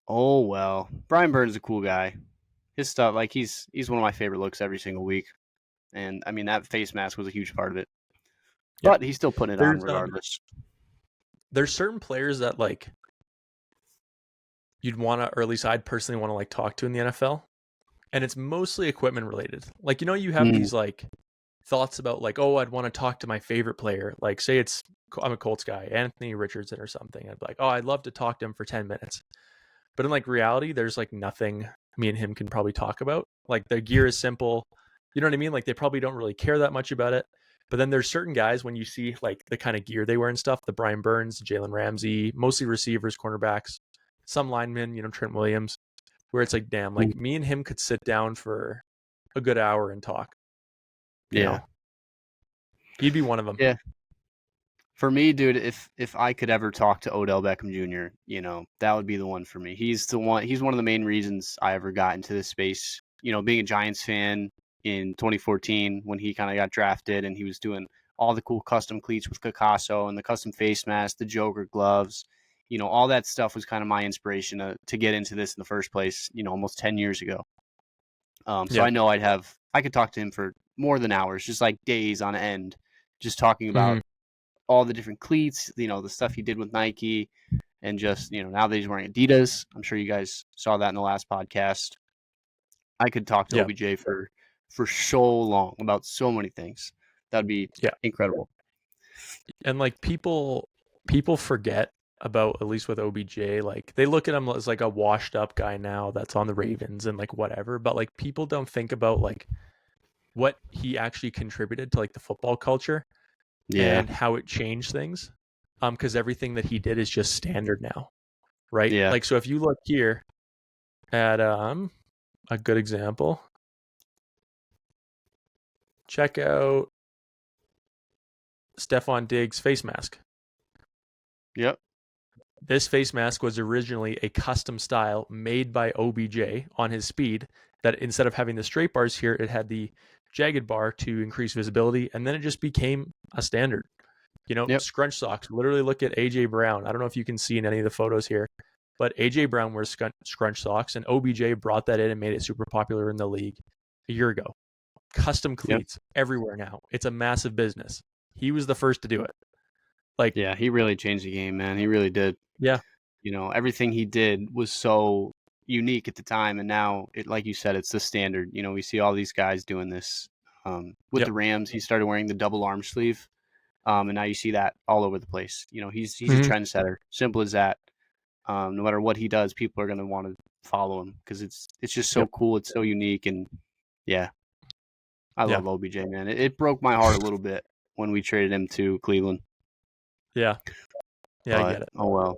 Oh well, Brian Burns is a cool guy. His stuff, like he's one of my favorite looks every single week, and I mean that face mask was a huge part of it. Yep. But he's still putting it on There's regardless. there's certain players that like you'd want to, or at least I'd personally want to like talk to in the NFL, and it's mostly equipment related. Like you have these like thoughts about like, oh, I'd want to talk to my favorite player. Like say I'm a Colts guy, Anthony Richardson or something. I'd be like, oh, I'd love to talk to him for 10 minutes. But in like reality, there's like nothing me and him can probably talk about. Like the gear is simple. You know what I mean? Like they probably don't really care that much about it. But then there's certain guys when you see like the kind of gear they wear and stuff, the Brian Burns, Jalen Ramsey, mostly receivers, cornerbacks, some linemen, Trent Williams, where it's like, damn, like me and him could sit down for a good hour and talk. You know? He'd be one of them. Yeah. For me, dude, if I could ever talk to Odell Beckham Jr., that would be the one for me. He's one of the main reasons I ever got into this space. Being a Giants fan in 2014 when he kind of got drafted and he was doing all the cool custom cleats with Picasso and the custom face mask, the Joker gloves, all that stuff was kind of my inspiration to get into this in the first place, almost 10 years ago. So I know I could talk to him for more than hours, just like days on end, just talking about all the different cleats, the stuff he did with Nike, and just, now that he's wearing Adidas. I'm sure you guys saw that in the last podcast. I could talk to OBJ for so long about so many things. That'd be incredible. And like people forget about, at least with OBJ, like they look at him as like a washed up guy now that's on the Ravens and like whatever, but like people don't think about like what he actually contributed to like the football culture and how it changed things. Because everything that he did is just standard now, right? Yeah. Like, so if you look here at a good example, check out Stephon Diggs' face mask. Yep. This face mask was originally a custom style made by OBJ on his speed, that instead of having the straight bars here, it had the jagged bar to increase visibility, and then it just became a standard. Scrunch socks. Literally look at AJ Brown. I don't know if you can see in any of the photos here, but AJ Brown wears scrunch socks, and OBJ brought that in and made it super popular in the league a year ago. Custom cleats everywhere now. It's a massive business. He was the first to do it. Like, yeah, he really changed the game, man. He really did. Yeah. Everything he did was so unique at the time, and now like you said, it's the standard. We see all these guys doing this. With the Rams, he started wearing the double arm sleeve. And now you see that all over the place. He's a trendsetter. Simple as that. No matter what he does, people are going to want to follow him because it's just so cool. It's so unique, and I love OBJ, man. It broke my heart a little bit when we traded him to Cleveland. Yeah, but, I get it. Oh well.